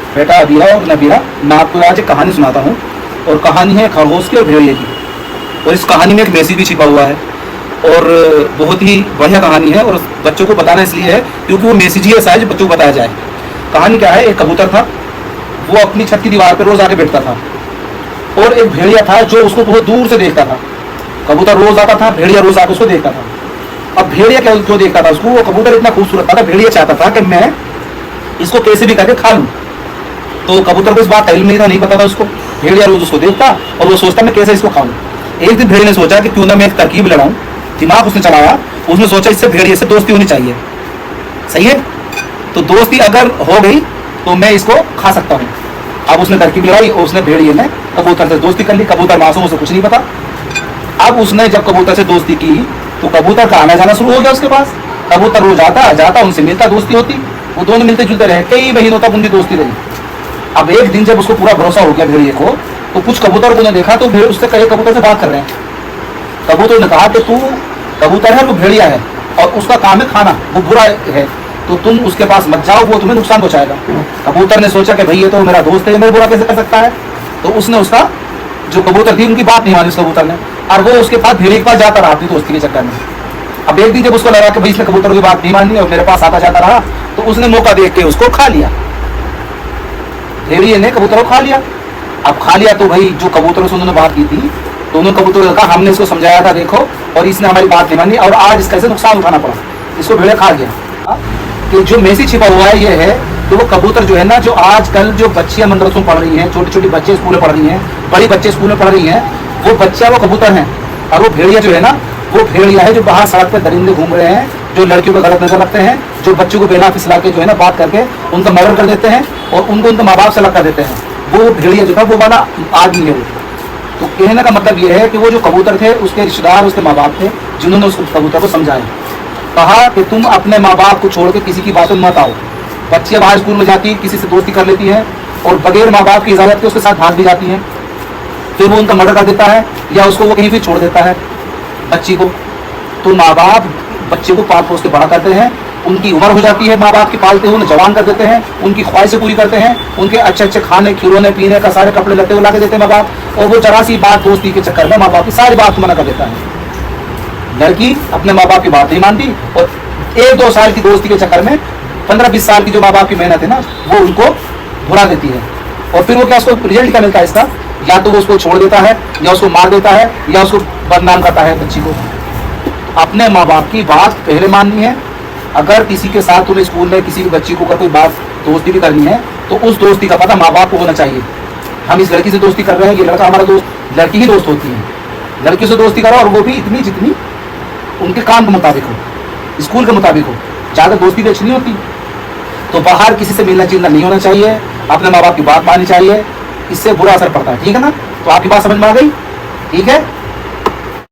बेटा अबीरा और नबीरा, मैं आपको आज एक कहानी सुनाता हूँ। और कहानी है खरगोश की और भेड़िए की। और इस कहानी में एक मैसेज भी छिपा हुआ है और बहुत ही बढ़िया कहानी है। और बच्चों को बताना इसलिए है क्योंकि वो मैसेज ही ऐसा है जो बच्चों को बताया जाए। कहानी क्या है, एक कबूतर था, वो अपनी छत की दीवार पर रोज आके बैठता था। और एक भेड़िया था जो उसको बहुत दूर से देखता था। कबूतर रोज आता था, भेड़िया रोज आकर उसको देखता था। अब भेड़िया क्यों देखता था उसको, वो कबूतर इतना खूबसूरत था, भेड़िया चाहता था कि मैं इसको कैसे भी करके खा लूं। तो कबूतर को इस बात का इल्म नहीं था, नहीं पता था उसको। भेड़िया रोज उसको देखता और वो सोचता मैं कैसे इसको खाऊं। एक दिन भेड़िया ने सोचा कि क्यों ना मैं एक तरकीब लड़ाऊं। दिमाग उसने चलाया, उसने सोचा इससे भेड़िए से दोस्ती होनी चाहिए। सही है, तो दोस्ती अगर हो गई तो मैं इसको खा सकता हूँ। अब उसने तरकीब लगाई और उसने भेड़िए ने कबूतर से दोस्ती कर ली। कबूतर मासूम, उसे कुछ नहीं पता। अब उसने जब कबूतर से दोस्ती की तो कबूतर का आना जाना शुरू हो गया उसके पास। कबूतर रोज आता जाता, उनसे मिलता, दोस्ती होती। वो दोनों मिलते जुलते रहे, कई महीनों तक उनकी दोस्ती रही। अब एक दिन जब उसको पूरा भरोसा हो गया भेड़िए को, तो कुछ कबूतर को देखा तो भेड़ उससे कई कबूतर से बात कर रहे हैं। कबूतर ने कहा कि तू कबूतर है, वो भेड़िया है और उसका काम है खाना, वो बुरा है, तो तुम उसके पास मत जाओ, वो तुम्हें नुकसान पहुंचाएगा। कबूतर ने सोचा कि भाई ये तो मेरा दोस्त है, मेरा बुरा कैसे कर सकता है। तो उसने उसका जो कबूतर थी उनकी बात नहीं मानी उस कबूतर ने, और वो उसके पास भेड़िए के पास जाता रहा अपनी दोस्ती के चक्कर में। अब एक दिन जब उसको लगा कि भाई इसने कबूतर की बात नहीं मानी और मेरे पास आता जाता रहा, तो उसने मौका देख के उसको खा लिया। भेड़िए ने कबूतर को खा लिया। अब खा लिया तो भाई जो कबूतरों से उन्होंने बात की थी, दोनों कबूतरों ने कहा हमने इसको समझाया था देखो, और इसने हमारी बात नहीं मानी और आज इसका इसे नुकसान उठाना पड़ा, इसको भेड़िया खा गया। तो जो मैसेज छिपा हुआ है ये है कि वो कबूतर जो है ना, जो आजकल जो बच्चियां मदरसों पढ़ रही हैं, छोटी छोटी बच्चे स्कूल में पढ़ रही हैं, बड़ी बच्चे स्कूल में पढ़ रही हैं, वो बच्चा वो कबूतर हैं। और वो भेड़िया जो है ना, वो भेड़िया है जो बाहर सड़क पर दरिंदे घूम रहे हैं, जो लड़कियों को गलत नजर रखते हैं, जो बच्चों को बेना फिसला के जो है ना बात करके उनका मर्डर कर देते हैं और उनको उनके माँ बाप से अलग कर देते हैं। वो भेड़िया जो था वो वाला आदमी है वो। तो कहने का मतलब ये है कि वो जो कबूतर थे उसके रिश्तेदार उसके माँ बाप थे जिन्होंने उस कबूतर को समझाया, कहा कि तुम अपने माँ बाप को छोड़ के किसी की बातों में मत आओ। बच्चियाँ बाहर स्कूल में जाती, किसी से दोस्ती कर लेती हैं और बगैर माँ बाप की इजाजत के उसके साथ भाग भी जाती हैं। फिर वो उनका मर्डर कर देता है या उसको वो कहीं भी छोड़ देता है बच्ची को। तो माँ बाप बच्चे को पाल पोस के बड़ा करते हैं, उनकी उम्र हो जाती है, माँ बाप की पालते हुए उन्हें जवान कर देते हैं, उनकी ख्वाहिशें पूरी करते हैं, उनके अच्छे अच्छे खाने खिलौने पीने का सारे कपड़े लत्ते ला के देते हैं माँ बाप। और वो जरा सी बात दोस्ती के चक्कर में माँ बाप की सारी बात को मना कर देता है। लड़की अपने माँ बाप की बात नहीं मानती और 1-2 साल की दोस्ती के चक्कर में 15-20 साल की जो माँ बाप की मेहनत है ना वो उनको भुला देती है। और फिर वो क्या, उसको रिजल्ट क्या मिलता है इसका, या तो वो उसको छोड़ देता है या उसको मार देता है या उसको बदनाम करता है बच्ची को। अपने माँ बाप की बात पहले माननी है। अगर किसी के साथ तुम्हें स्कूल में किसी बच्ची को कोई बात दोस्ती भी करनी है तो उस दोस्ती का पता माँ बाप को होना चाहिए। हम इस लड़की से दोस्ती कर रहे हैं, ये लड़का हमारा दोस्त, लड़की ही दोस्त होती है। लड़की से दोस्ती करो और वो भी इतनी जितनी उनके काम के मुताबिक हो, स्कूल के मुताबिक हो, ज़्यादा दोस्ती भी अच्छी नहीं होती। तो बाहर किसी से मिलना जुलना नहीं होना चाहिए, अपने माँ बाप की बात माननी चाहिए, इससे बुरा असर पड़ता है। ठीक है ना, तो आपकी बात समझ में आ गई? ठीक है।